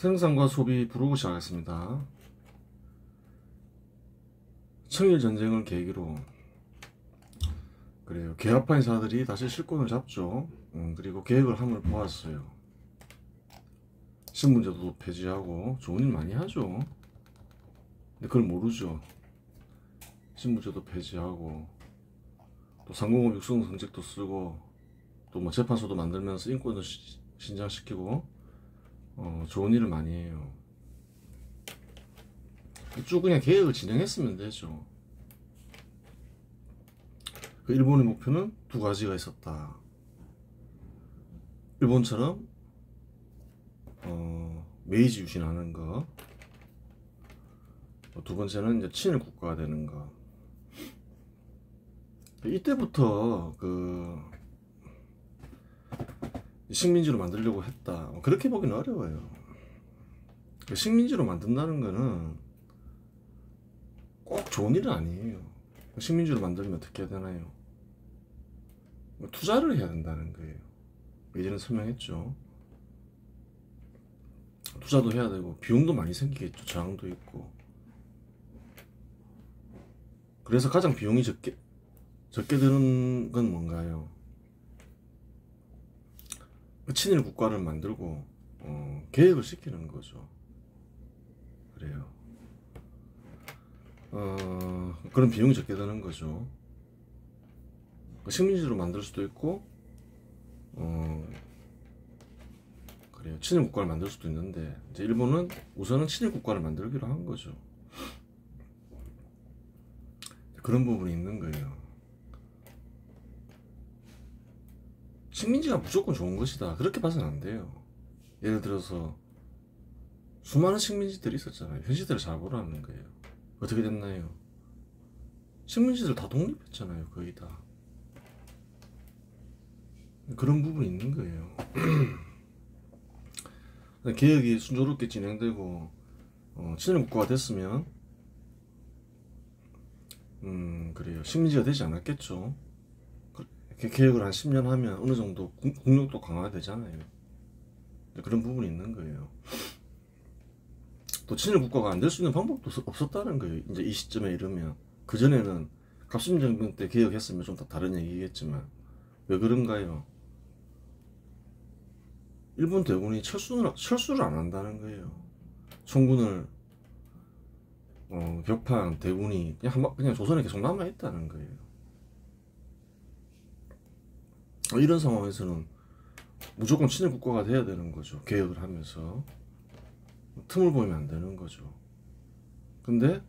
생산과 소비 부르고 시작하겠습니다. 청일전쟁을 계기로 그래요. 개화파 인사들이 다시 실권을 잡죠. 그리고 계획을 함을 보았어요. 신분제도 폐지하고 좋은 일 많이 하죠. 근데 그걸 모르죠. 신분제도 폐지하고 또 상공업 육성 정책도 쓰고 또 뭐 재판소도 만들면서 인권도 신장시키고 좋은 일을 많이 해요. 쭉 그냥 계획을 진행했으면 되죠. 그 일본의 목표는 두 가지가 있었다. 일본처럼 메이지 유신하는 거, 두 번째는 이제 친일 국가가 되는 거. 이때부터 그 식민지로 만들려고 했다. 그렇게 보기는 어려워요. 식민지로 만든다는 거는 꼭 좋은 일은 아니에요. 식민지로 만들면 어떻게 해야 되나요? 투자를 해야 된다는 거예요. 예전에 설명했죠. 투자도 해야 되고 비용도 많이 생기겠죠. 저항도 있고. 그래서 가장 비용이 적게 드는 건 뭔가요? 친일 국가를 만들고 계획을 시키는 거죠. 그래요. 그런 비용이 적게 드는 거죠. 식민지로 만들 수도 있고 그래요. 친일 국가를 만들 수도 있는데 이제 일본은 우선은 친일 국가를 만들기로 한 거죠. 그런 부분이 있는 거예요. 식민지가 무조건 좋은 것이다. 그렇게 봐서는 안 돼요. 예를 들어서 수많은 식민지들이 있었잖아요. 현실들을 잘 보라는 거예요. 어떻게 됐나요? 식민지들 다 독립했잖아요. 거의 다. 그런 부분이 있는 거예요. 개혁이 순조롭게 진행되고 친일 국가가 됐으면 그래요. 식민지가 되지 않았겠죠. 개혁을 한 10년 하면 어느 정도 국력도 강화되잖아요. 그런 부분이 있는 거예요. 또 친일 국가가 안 될 수 있는 방법도 없었다는 거예요. 이제 이 시점에 이르면. 그전에는 갑신정변 때 개혁했으면 좀 더 다른 얘기겠지만 왜 그런가요? 일본 대군이 철수를 안 한다는 거예요. 총군을 격파한 대군이 그냥 조선에 계속 남아있다는 거예요. 이런 상황에서는 무조건 친일 국가가 돼야 되는 거죠. 개혁을 하면서 틈을 보이면 안 되는 거죠. 근데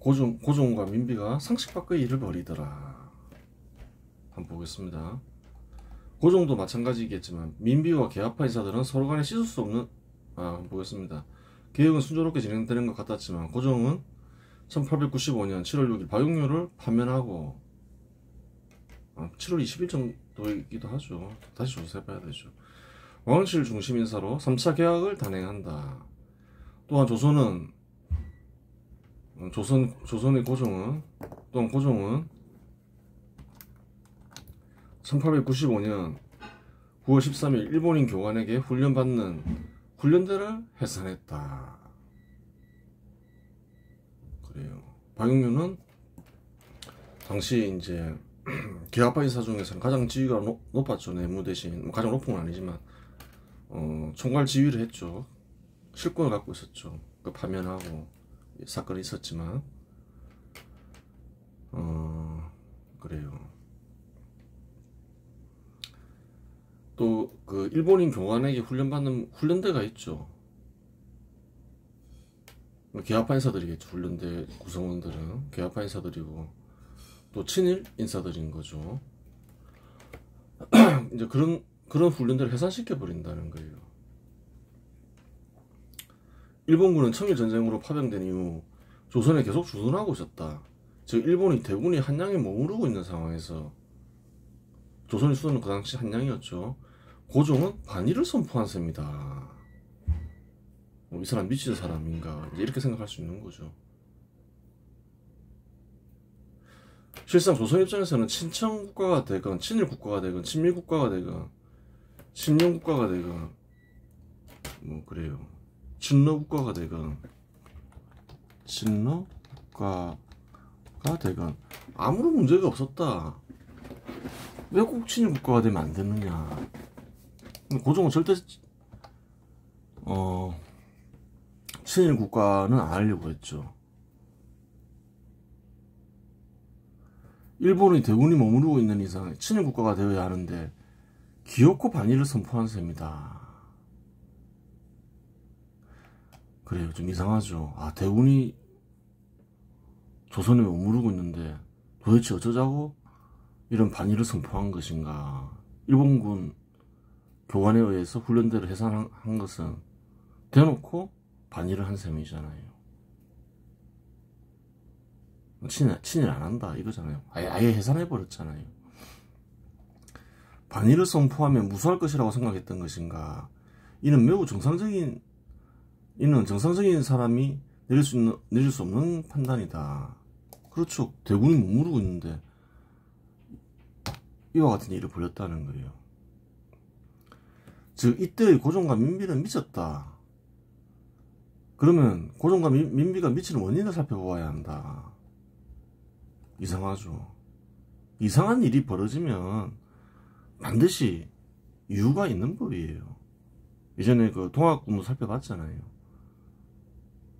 고종과 민비가 상식 밖의 일을 벌이더라. 한번 보겠습니다. 고종도 마찬가지겠지만 민비와 개화파 인사들은 서로 간에 씻을 수 없는 한번 보겠습니다. 개혁은 순조롭게 진행되는 것 같았지만 고종은 1895년 7월 6일 박용료를 파면하고 7월 20일 정도이기도 하죠. 다시 조사해봐야 되죠. 왕실 중심 인사로 3차 개혁을 단행한다. 또한 조선의 고종은 1895년 9월 13일 일본인 교관에게 훈련받는 훈련대를 해산했다. 그래요. 박용료는 당시 이제 개화파 인사 중에서는 가장 지위가 높았죠. 내무 대신 가장 높은 건 아니지만 총괄 지휘를 했죠. 실권을 갖고 있었죠. 그 파면하고 사건이 있었지만 그래요. 또 그 일본인 교관에게 훈련받는 훈련대가 있죠. 개화파 인사들이겠죠. 훈련대 구성원들은 개화파 인사들이고 또 친일 인사들인 거죠. 이제 그런 훈련대를 해산시켜 버린다는 거예요. 일본군은 청일전쟁으로 파병된 이후 조선에 계속 주둔하고 있었다. 즉 일본이 대군이 한양에 머무르고 있는 상황에서 조선의 수도는 그 당시 한양이었죠. 고종은 반일을 선포한 셈이다. 이 사람 미친 사람인가 이렇게 생각할 수 있는 거죠. 실상 조선 입장에서는 친청 국가가 되건 친일 국가가 되건 친미 국가가 되건 친명 국가가 되건 뭐 그래요. 친러 국가가 되건 친러 국가가 되건 아무런 문제가 없었다. 왜 꼭 친일 국가가 되면 안 되느냐. 고종은 절대 친일 국가는 안 하려고 했죠. 일본의 대군이 머무르고 있는 이상 친일 국가가 되어야 하는데 기어코 반일을 선포한 셈이다. 그래요. 좀 이상하죠. 아, 대군이 조선에 머무르고 있는데 도대체 어쩌자고 이런 반일을 선포한 것인가. 일본군 교관에 의해서 훈련대로 해산한 것은 대놓고 반일을 한 셈이잖아요. 친일 안 한다 이거잖아요. 아예 해산해버렸잖아요. 반일을 선포하면 무수할 것이라고 생각했던 것인가. 이는 정상적인 사람이 내릴 수 없는 판단이다. 그렇죠. 대군이 머무르고 있는데 이와 같은 일을 벌였다는 거예요. 즉 이때의 고종과 민비는 미쳤다. 그러면 고종과 민비가 미치는 원인을 살펴보아야 한다. 이상하죠. 이상한 일이 벌어지면 반드시 이유가 있는 법이에요. 예전에 그 동학군도 살펴봤잖아요.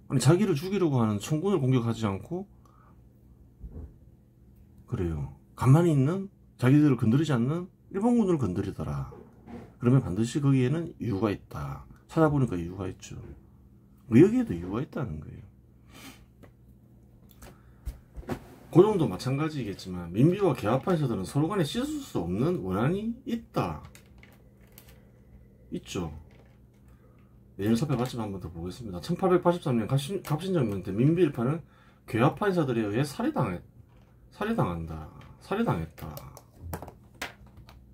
아니 자기를 죽이려고 하는 청군을 공격하지 않고 그래요. 가만히 있는 자기들을 건드리지 않는 일본군을 건드리더라. 그러면 반드시 거기에는 이유가 있다. 찾아보니까 이유가 있죠. 여기에도 이유가 있다는 거예요. 고종도 마찬가지겠지만 민비와 개화판에서들은 서로 간에 씻을 수 없는 원한이 있다. 있죠. 내일 살펴봤지만 한 번 더 보겠습니다. 1883년 갑신정변 때 민비일파는 개화판사들에 의해 살해당했다.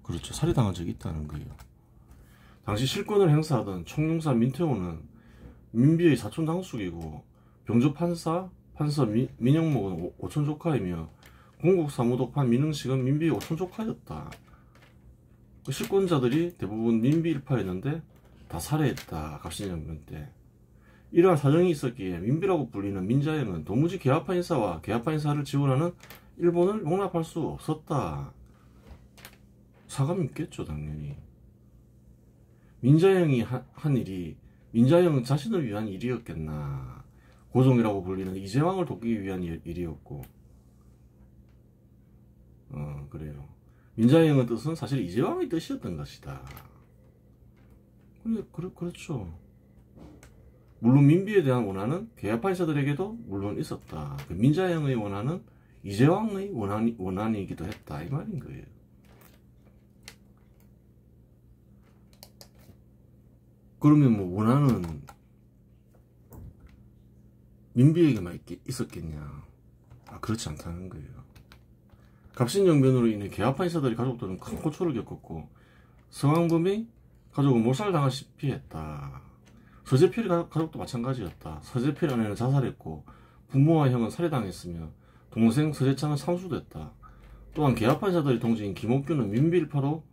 그렇죠. 살해당한 적이 있다는 거예요. 당시 실권을 행사하던 총용사 민태호는 민비의 사촌 당숙이고 병조 판사 민영목은 오촌 조카이며 공국사무독판 민흥식은 민비의 오촌 조카였다. 그 실권자들이 대부분 민비 일파였는데 다 살해했다. 갑신정변 때. 이러한 사정이 있었기에 민비라고 불리는 민자영은 도무지 개화파 인사와 개화파 인사를 지원하는 일본을 용납할 수 없었다. 사감이 있겠죠, 당연히. 민자영이 한 일이 민자영 자신을 위한 일이었겠나. 고종이라고 불리는 이재왕을 돕기 위한 일이었고, 그래요. 민자영의 뜻은 사실 이재왕의 뜻이었던 것이다. 그렇죠. 물론 민비에 대한 원한은 개화파 인사들에게도 물론 있었다. 그 민자영의 원한은 이재왕의 원한이기도 했다. 이 말인 거예요. 그러면 뭐 원한은 민비에게만 있었겠냐? 그렇지 않다는 거예요. 갑신정변으로 인해 개화파 인사들의 가족들은 큰 고초를 겪었고 서왕범의 가족은 몰살당하시피 했다. 서재필의 가족도 마찬가지였다. 서재필 아내는 자살했고 부모와 형은 살해당했으며 동생 서재창은 상수됐다. 또한 개화파 인사들의 동지인 김옥규는 민비일파로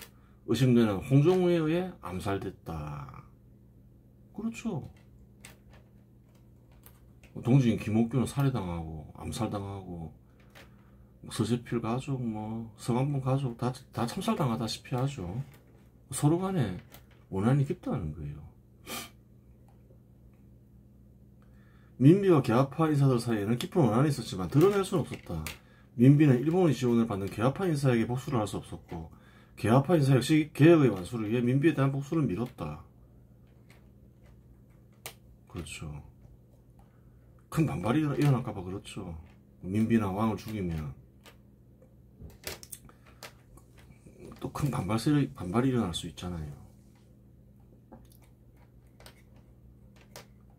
의심되는 홍종우에 의해 암살됐다. 그렇죠. 동지인 김옥규는 살해당하고 암살당하고 서재필 가족 서강본 가족 다 참살당하다시피 하죠. 서로 간에 원한이 깊다는 거예요. 민비와 개화파 인사들 사이에는 깊은 원한이 있었지만 드러낼 수는 없었다. 민비는 일본의 지원을 받는 개화파 인사에게 복수를 할 수 없었고 개화파 인사 역시 개혁의 완수를 위해 민비에 대한 복수를 미뤘다. 그렇죠. 큰 반발이 일어날까봐 그렇죠. 민비나 왕을 죽이면 또 큰 반발이 일어날 수 있잖아요.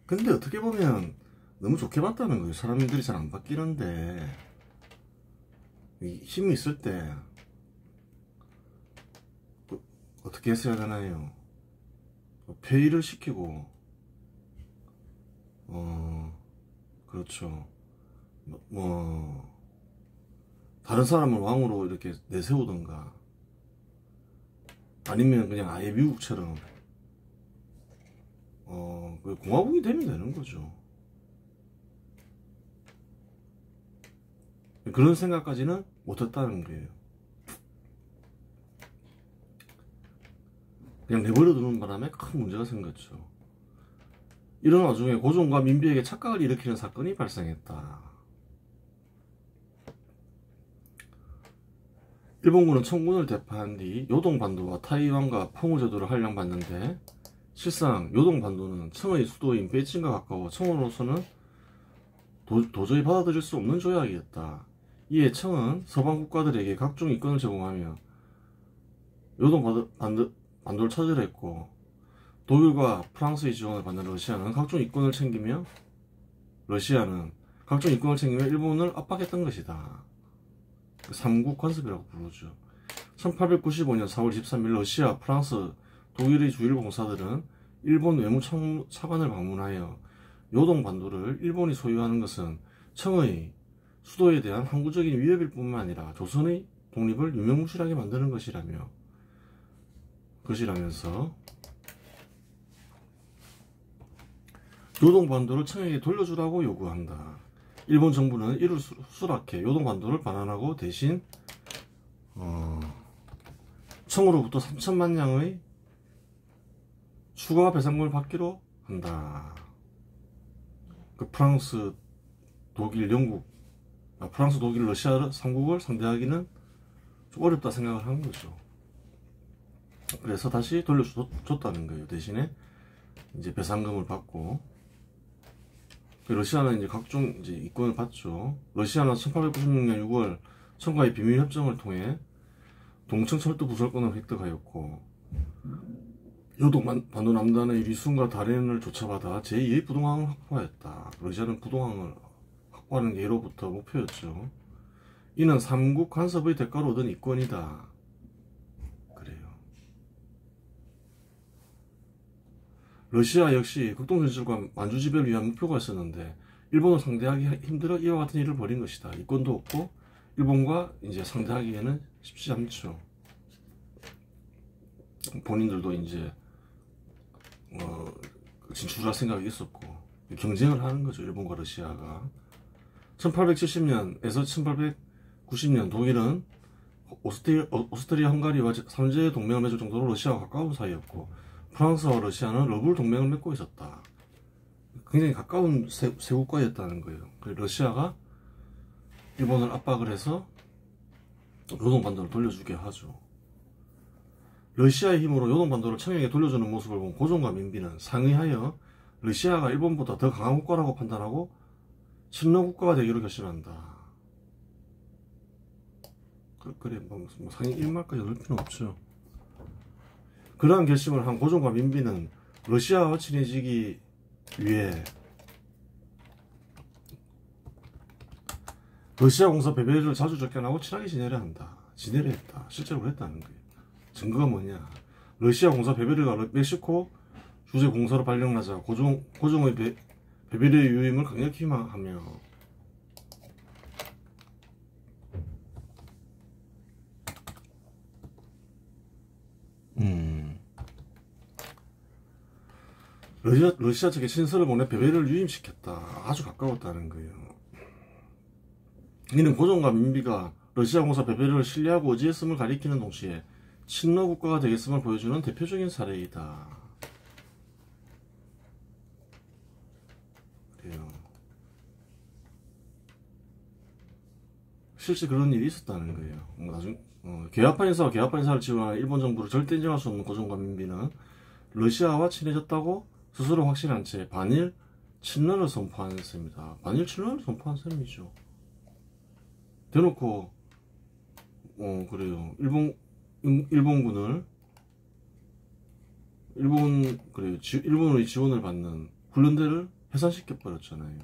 근데 어떻게 보면 너무 좋게 봤다는 거예요. 사람들이 잘 안 바뀌는데 힘이 있을 때 어떻게 했어야 되나요? 폐위를 시키고 그렇죠. 다른 사람을 왕으로 이렇게 내세우던가 아니면 그냥 아예 미국처럼 공화국이 되면 되는 거죠. 그런 생각까지는 못했다는 거예요. 그냥 내버려 두는 바람에 큰 문제가 생겼죠. 이런 와중에 고종과 민비에게 착각을 일으키는 사건이 발생했다. 일본군은 청군을 대파한 뒤 요동반도와 타이완과 펑우제도를 할량받는데 실상 요동반도는 청의 수도인 베이징과 가까워 청으로서는 도저히 받아들일 수 없는 조약이었다. 이에 청은 서방 국가들에게 각종 이권을 제공하며 요동반도를 차지를 했고 독일과 프랑스의 지원을 받는 러시아는 각종 이권을 챙기며 일본을 압박했던 것이다. 삼국 관습이라고 부르죠. 1895년 4월 23일 러시아, 프랑스, 독일의 주일보 공사들은 일본 외무차관을 방문하여 요동반도를 일본이 소유하는 것은 청의 수도에 대한 항구적인 위협일 뿐만 아니라 조선의 독립을 유명무실하게 만드는 것이라면서 요동반도를 청에게 돌려주라고 요구한다. 일본 정부는 이를 수락해 요동반도를 반환하고 대신 청으로부터 3천만 냥의 추가 배상금을 받기로 한다. 프랑스, 독일, 러시아 3국을 상대하기는 좀 어렵다 생각을 한 거죠. 그래서 다시 돌려줬다는 거예요. 대신에 이제 배상금을 받고 러시아는 이제 각종 이제 이권을 받죠. 러시아는 1896년 6월 청과의 비밀 협정을 통해 동청철도 부설권을 획득하였고 요동반도 남단의 리순과 다롄을 조차받아 제2의 부동항을 확보하였다. 러시아는 부동항을 확보하는 게 예로부터 목표였죠. 이는 삼국 간섭의 대가로 얻은 이권이다. 그래요. 러시아 역시 극동전술과 만주지배를 위한 목표가 있었는데 일본을 상대하기 힘들어 이와 같은 일을 벌인 것이다. 이권도 없고 일본과 이제 상대하기에는 쉽지 않죠. 본인들도 이제 진출할 생각이 있었고 경쟁을 하는 거죠. 일본과 러시아가. 1870년에서 1890년 독일은 오스트리아 헝가리와 3제 동맹을 맺을 정도로 러시아와 가까운 사이였고 프랑스와 러시아는 러블 동맹을 맺고 있었다. 굉장히 가까운 세 국가였다는 거예요. 그래서 러시아가 일본을 압박을 해서 요동반도를 돌려주게 하죠. 러시아의 힘으로 요동반도를 청에게 돌려주는 모습을 본 고종과 민비는 상의하여 러시아가 일본보다 더 강한 국가라고 판단하고 친러 국가가 되기로 결심한다. 그래 뭐 상의 일말까지 넣을 필요는 없죠. 그러한 결심을 한 고종과 민비는 러시아와 친해지기 위해 러시아 공사 베베르를 자주 접견하고 친하게 지내려 했다. 실제로 그랬다는 거예요. 증거가 뭐냐? 러시아 공사 베베르가 멕시코 주재 공사로 발령나자 고종의 베베르의 유임을 강력히 희망하며 러시아 측에 친서를 보내 베베르를 유임시켰다. 아주 가까웠다는 거예요. 이는 고종과 민비가 러시아 공사 베베르를 신뢰하고 의지했음을 가리키는 동시에 친러 국가가 되겠음을 보여주는 대표적인 사례이다. 그래요. 실제 그런 일이 있었다는 거예요. 나중 계엄파 인사를 지원하는 일본 정부를 절대 인정할 수 없는 고종과 민비는 러시아와 친해졌다고 스스로 확신한 채 반일 친러를 선포한 셈입니다. 반일 친러를 선포한 셈이죠. 대놓고 그래요. 일본의 지원을 받는 훈련대를 해산시켜 버렸잖아요.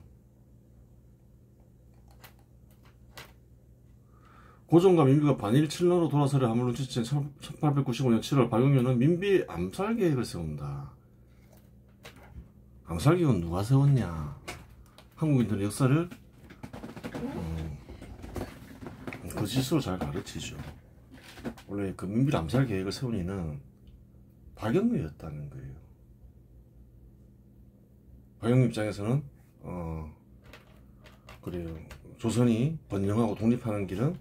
고종과 민비가 반일 친러로 돌아서려 함을 눈치챈 1895년 7월 박용련은 민비의 암살 계획을 세운다. 암살 계획은 누가 세웠냐? 한국인들의 역사를 거짓으로 잘 가르치죠. 원래 그 민비를 암살 계획을 세운 이는 박영의였다는 거예요. 박영림 입장에서는 그래요. 조선이 번영하고 독립하는 길은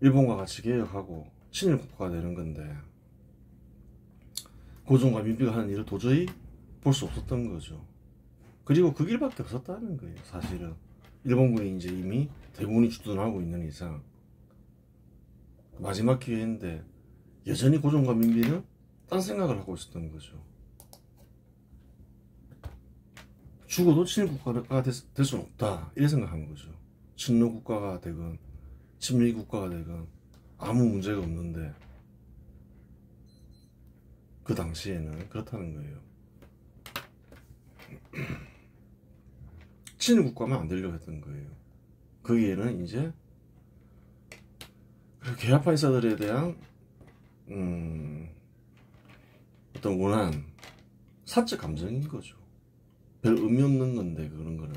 일본과 같이 개혁하고 친일 국가가 되는 건데 고종과 민비가 하는 일을 도저히 볼 수 없었던 거죠. 그리고 그 길밖에 없었다는 거예요. 사실은 일본군이 이제 이미 대군이 주둔하고 있는 이상 마지막 기회인데 여전히 고종과 민비는 딴 생각을 하고 있었던 거죠. 죽어도 친일 국가가 될 수는 없다 이래 생각하는 거죠. 친노 국가가 되건 친미 국가가 되건 아무 문제가 없는데 그 당시에는 그렇다는 거예요. 친일 국가만 안 되려고 했던 거예요. 거기에는 이제 개화파 인사들에 대한 어떤 원한 사적 감정인 거죠. 별 의미 없는 건데 그런 거는.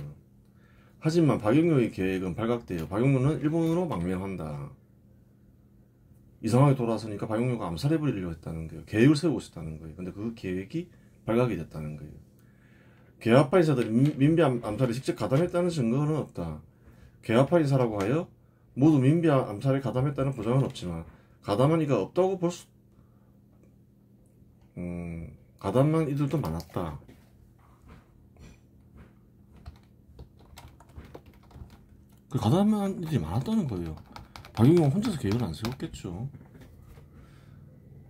하지만 박영묘의 계획은 발각돼요. 박영묘는 일본으로 망명한다. 이상하게 돌아서니까 박영묘가 암살해버리려고 했다는 거예요. 계획을 세우고 있었다는 거예요. 근데 그 계획이 발각이 됐다는 거예요. 개화파 인사들이 민비 암살에 직접 가담했다는 증거는 없다. 개화파 인사라고 하여 모두 민비 암살에 가담했다는 보장은 없지만 가담한 이가 없다고 볼 수 가담한 이들도 많았다. 그 가담한 이들이 많았다는 거예요. 박용효가 혼자서 계획을 안 세웠겠죠.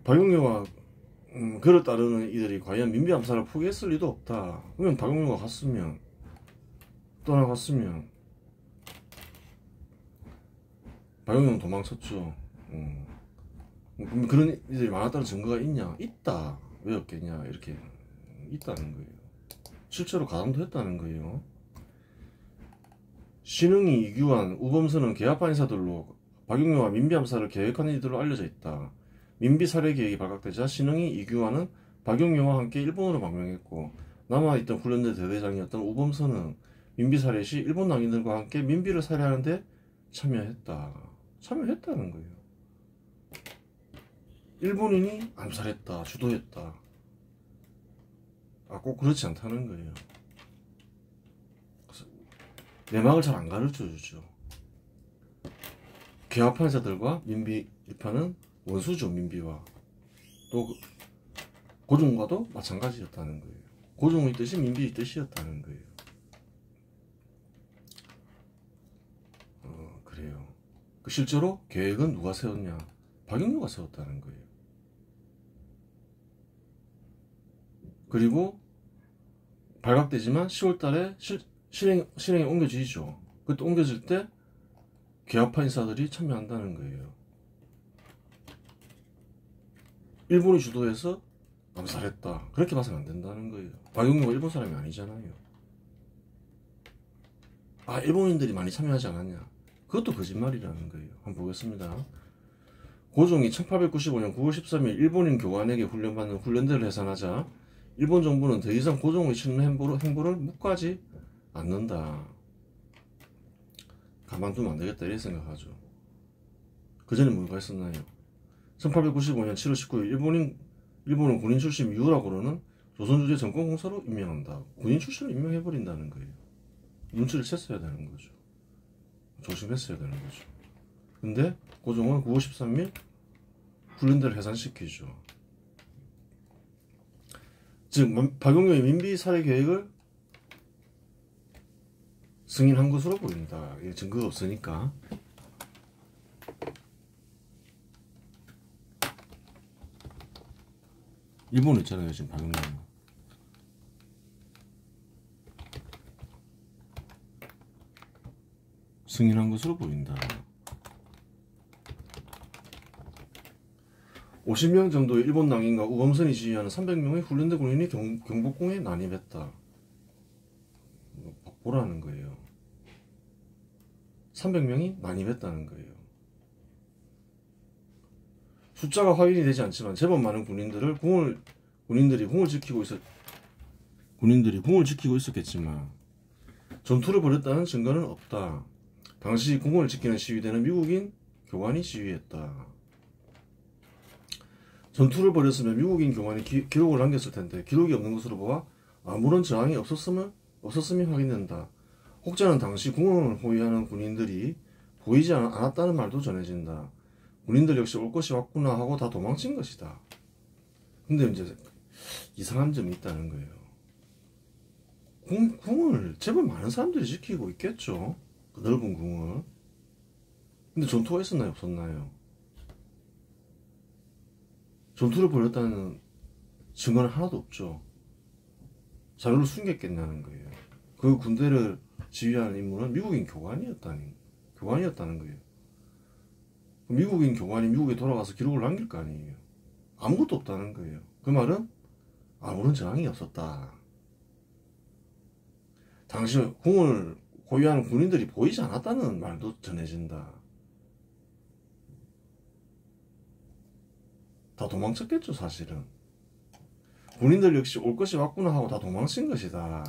박용효가 그를 따르는 이들이 과연 민비 암살을 포기했을 리도 없다. 그러면 박용효가 갔으면 떠나갔으면 박용효는 도망쳤죠. 그런 이들이 많았다는 증거가 있냐? 있다. 왜 없겠냐? 이렇게 있다는 거예요. 실제로 가담도 했다는 거예요. 신흥이, 이규환, 우범선은 개화파 인사들로 박용효와 민비 암살을 계획한 이들로 알려져 있다. 민비 살해 계획이 발각되자 신흥이, 이규환은 박용효와 함께 일본으로 망명했고 남아있던 훈련대 대대장이었던 우범선은 민비 살해 시 일본 낭인들과 함께 민비를 살해하는 데 참여했다는 거예요. 일본인이 암살했다, 주도했다. 꼭 그렇지 않다는 거예요. 내막을 잘 안 가르쳐주죠. 개화파 인사들과 민비 일파는 원수죠. 민비와 또 고종과도 마찬가지였다는 거예요. 고종의 뜻이 민비의 뜻이었다는 거예요. 그래요. 실제로 계획은 누가 세웠냐? 박영효가 세웠다는 거예요. 그리고 발각되지만 10월달에 실행에 옮겨지죠. 그때 옮겨질 때 개화파 인사들이 참여한다는 거예요. 일본이 주도해서 암살했다. 그렇게 봐서는 안 된다는 거예요. 박용효가 일본 사람이 아니잖아요. 일본인들이 많이 참여하지 않았냐? 그것도 거짓말이라는 거예요. 한번 보겠습니다. 고종이 1895년 9월 13일 일본인 교관에게 훈련받는 훈련대를 해산하자 일본 정부는 더 이상 고종의 치는 행보를 묵과지 않는다. 가만두면 안되겠다 이렇게 생각하죠. 그 전에 뭐가 있었나요? 1895년 7월 19일 일본은 군인 출신 미우라고는 조선주재 정권공사로 임명한다. 군인 출신을 임명해버린다는 거예요. 눈치를 챘어야 되는 거죠. 조심했어야 되는 거죠. 근데 고종은 9월 13일 훈련대를 해산시키죠. 즉 박용효의 민비 살해 계획을 승인한 것으로 보인다. 증거가 없으니까. 일본 있잖아요. 지금 박용효. 승인한 것으로 보인다. 50명 정도의 일본 낭인과 우범선이 지휘하는 300명의 훈련대 군인이 경복궁에 난입했다. 보라는 거예요. 300명이 난입했다는 거예요. 숫자가 확인이 되지 않지만 제법 많은 군인들이 궁을 지키고 있었겠지만 전투를 벌였다는 증거는 없다. 당시 궁을 지키는 시위대는 미국인 교관이 지휘했다. 전투를 벌였으면 미국인 교관이 기록을 남겼을 텐데 기록이 없는 것으로 보아 아무런 저항이 없었음이 확인된다. 혹자는 당시 궁을 호위하는 군인들이 보이지 않았다는 말도 전해진다. 군인들 역시 올 것이 왔구나 하고 다 도망친 것이다. 근데 이제 이상한 점이 있다는 거예요. 궁을 제법 많은 사람들이 지키고 있겠죠. 그 넓은 궁을. 근데 전투가 있었나요? 없었나요? 전투를 벌였다는 증거는 하나도 없죠. 자료를 숨겼겠냐는 거예요. 그 군대를 지휘하는 인물은 미국인 교관이었다는 거예요. 미국인 교관이 미국에 돌아가서 기록을 남길 거 아니에요. 아무것도 없다는 거예요. 그 말은 아무런 저항이 없었다. 당시 궁을 고유하는 군인들이 보이지 않았다는 말도 전해진다. 다 도망쳤겠죠, 사실은. 군인들 역시 올 것이 왔구나 하고 다 도망친 것이다.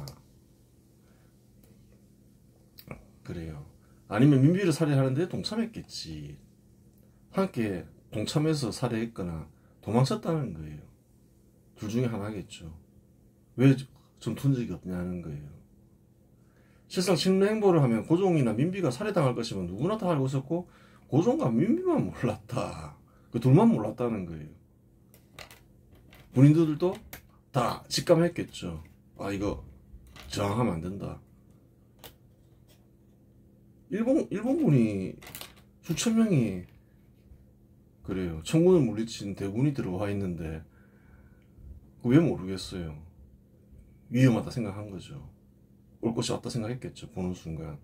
그래요. 아니면 민비를 살해하는데 동참했겠지. 함께 동참해서 살해했거나 도망쳤다는 거예요. 둘 중에 하나겠죠. 왜 전투 적이 없냐는 거예요. 실상 침례 행보를 하면 고종이나 민비가 살해당할 것이면 누구나 다 알고 있었고 고종과 민비만 몰랐다. 그 둘만 몰랐다는 거예요. 군인들도 다 직감했겠죠. 아, 이거 저항하면 안 된다. 일본군이 수천 명이 그래요. 청군을 물리친 대군이 들어와 있는데 왜 모르겠어요. 위험하다 생각한 거죠. 올 것이 왔다 생각했겠죠. 보는 순간.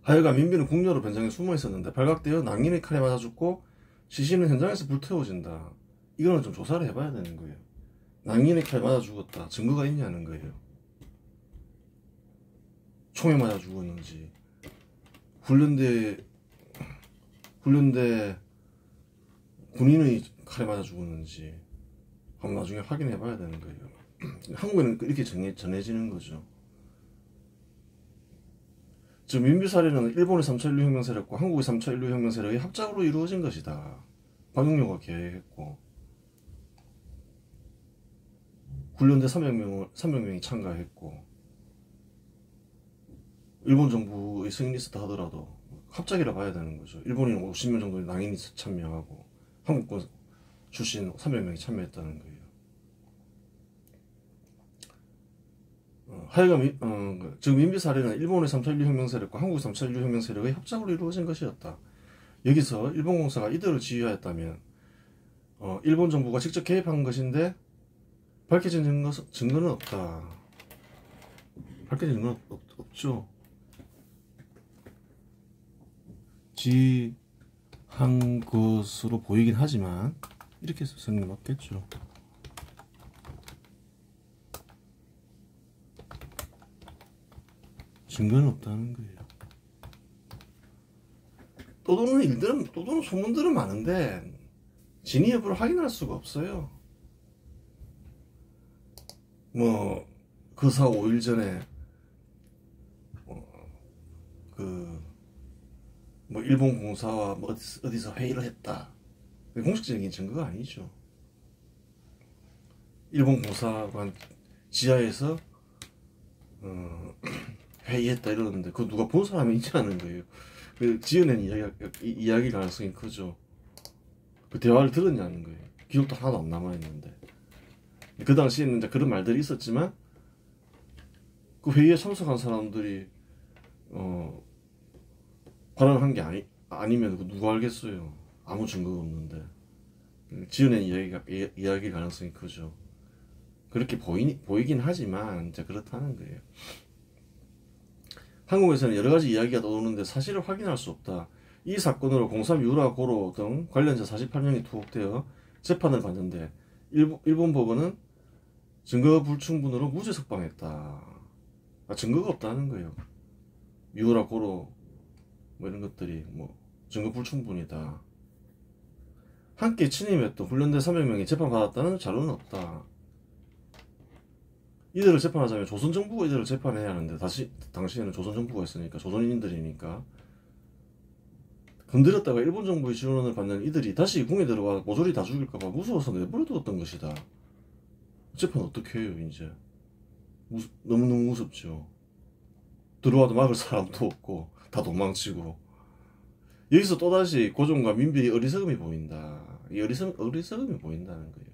하여간 민비는 궁녀로 변장에 숨어 있었는데 발각되어 낭인의 칼에 맞아 죽고 시신은 현장에서 불태워진다. 이거는 좀 조사를 해봐야 되는 거예요. 낭인의 칼에 맞아 죽었다. 증거가 있냐는 거예요. 총에 맞아 죽었는지 훈련대 군인의 칼에 맞아 죽었는지 한번 나중에 확인해 봐야 되는 거예요. 한국에는 이렇게 전해지는 거죠. 즉 민비 살해는 일본의 3차 인류혁명 세력과 한국의 3차 인류혁명 세력의 합작으로 이루어진 것이다. 박용료가 계획했고 훈련대 300명이 참가했고 일본 정부의 승인이 있었다 하더라도 합작이라 봐야 되는 거죠. 일본인 50명 정도의 낭인이 참여하고 한국군 출신 300명이 참여했다는 거예요. 하여간 즉 민비 살해는 일본의 3차 인류혁명 세력과 한국의 3차 인류혁명 세력의 합작으로 이루어진 것이었다. 여기서 일본 공사가 이들을 지휘하였다면 일본 정부가 직접 개입한 것인데 밝혀진 증거는 없다. 밝혀진 증거는 없죠. 지한 것으로 보이긴 하지만 이렇게 쓰는 게 맞겠죠. 증거는 없다는 거예요. 떠도는 소문들은 많은데 진위 여부를 확인할 수가 없어요. 그 사고 5일 전에 일본 공사와 어디서 회의를 했다. 공식적인 증거가 아니죠. 일본 공사관 지하에서 회의했다 이러는데 그거 누가 본 사람이 있지 않은 거예요. 그 지어낸 이야기 가능성이 크죠. 그 대화를 들었냐는 거예요. 기록도 하나도 안 남아있는데. 그 당시에는 이제 그런 말들이 있었지만 그 회의에 참석한 사람들이 발언한 게 아니면 누가 알겠어요. 아무 증거가 없는데. 지어낸 이야기 가능성이 크죠. 그렇게 보이긴 하지만 이제 그렇다는 거예요. 한국에서는 여러 가지 이야기가 떠도는데 사실을 확인할 수 없다. 이 사건으로 공사 미우라 고로 등 관련자 48명이 투옥되어 재판을 받는데 일본 법원은 증거 불충분으로 무죄 석방했다. 증거가 없다는 거예요. 미우라 고로 이런 것들이 증거 불충분이다. 함께 침입했던 훈련대 300명이 재판받았다는 자료는 없다. 이들을 재판하자면 조선정부가 이들을 재판해야 하는데 당시에는 조선정부가 있으니까 조선인들이니까 건드렸다가 일본 정부의 지원을 받는 이들이 다시 궁에 들어와 모조리 다 죽일까봐 무서워서 내버려두었던 것이다. 재판 어떻게 해요 이제? 너무너무 무섭죠. 들어와도 막을 사람도 없고 다 도망치고. 여기서 또다시 고종과 민비의 어리석음이 보인다. 이 어리석음이 보인다는 거예요.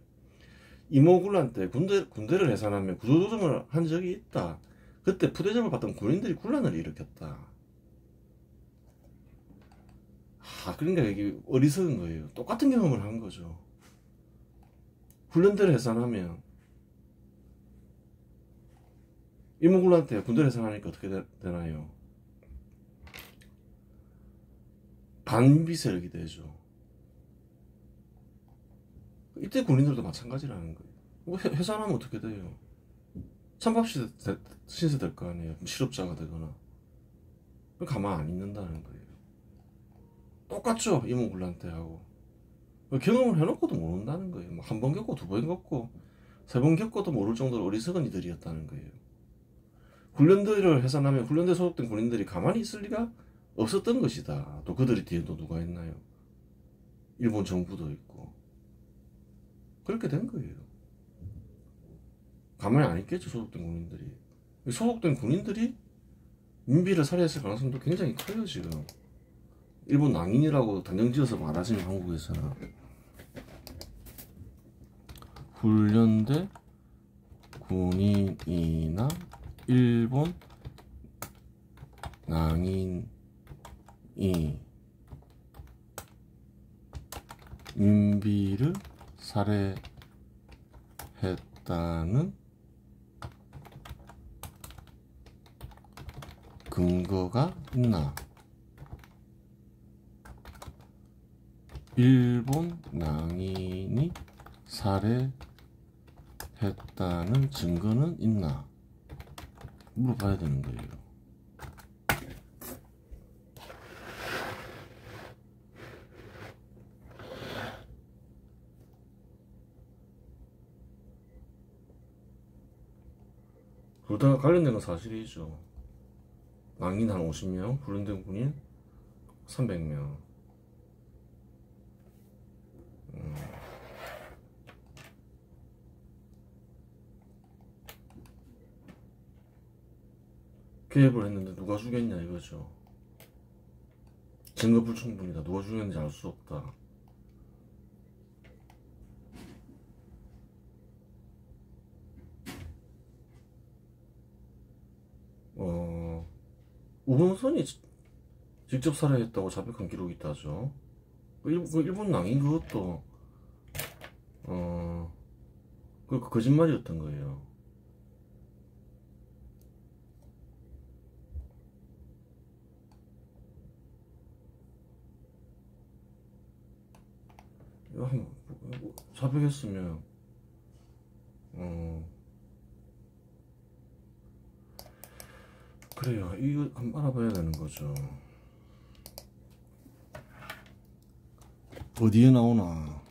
이모군란 때 군대를 해산하며 구조조정을 한 적이 있다. 그때 부대접을 받던 군인들이 군란을 일으켰다. 그러니까 이게 어리석은 거예요. 똑같은 경험을 한 거죠. 훈련대를 해산하면, 이모군란 때 군대를 해산하니까 어떻게 되나요? 반민비 세력이 되죠. 이때 군인들도 마찬가지라는 거예요. 뭐 해산하면 어떻게 돼요? 찬밥 신세 될 거 아니에요. 실업자가 되거나. 가만 안 있는다는 거예요. 똑같죠. 이모군란 때하고. 경험을 해놓고도 모른다는 거예요. 한 번 겪고 두 번 겪고 세 번 겪고도 모를 정도로 어리석은 이들이었다는 거예요. 훈련대를 해산하면 훈련대 소속된 군인들이 가만히 있을 리가 없었던 것이다. 또 그들이 뒤에 또 누가 있나요? 일본 정부도 있고. 그렇게 된 거예요. 가만히 안 있겠죠. 소속된 군인들이. 소속된 군인들이 민비를 살해했을 가능성도 굉장히 커요. 지금 일본 낭인이라고 단정지어서 말하지만 한국에서는 훈련대 군인이나 일본 낭인이 민비를 살해했다는 근거가 있나? 일본 낭인이 살해했다는 증거는 있나? 물어봐야 되는 거예요. 둘 다 관련된 건 사실이죠. 낭인 한 50명, 훈련된 군인 300명. 개입을 했는데 누가 죽였냐 이거죠. 증거 불충분이다. 누가 죽였는지 알 수 없다. 우범선이 직접 살해했다고 자백한 기록이 있다죠. 일본 낭인 그것도 그 거짓말이었던 거예요. 이거 한번 자백했으면 그래요. 이거 한번 알아봐야 되는 거죠. 어디에 나오나.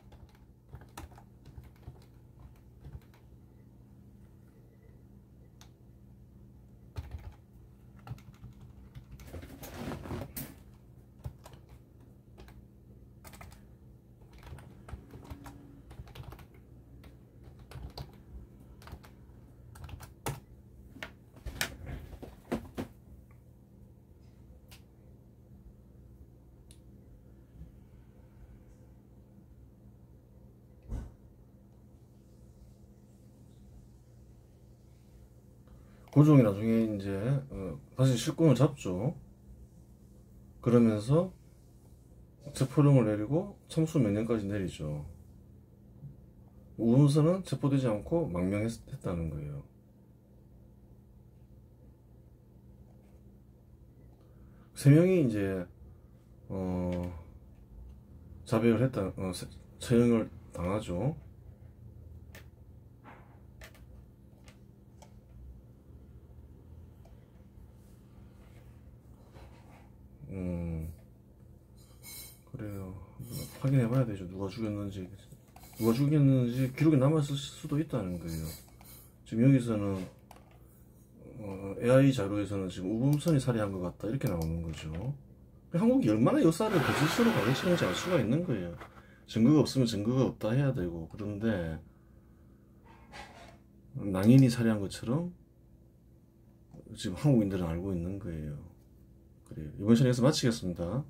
고종이 나중에 이제 다시 실권을 잡죠. 그러면서 체포령을 내리고 참수 명령까지 내리죠. 우범선은 체포되지 않고 망명했다는 거예요. 세 명이 이제 자백을 했다, 처형을 당하죠. 그래요. 확인해 봐야 되죠. 누가 죽였는지 기록이 남았을 수도 있다는 거예요. 지금 여기서는 AI 자료에서는 지금 우범선이 살해한 것 같다 이렇게 나오는 거죠. 한국이 얼마나 역사를 거짓으로 가르치는지 알 수가 있는 거예요. 증거가 없으면 증거가 없다 해야 되고. 그런데 낭인이 살해한 것처럼 지금 한국인들은 알고 있는 거예요. 그래요. 이번 시간에서 마치겠습니다.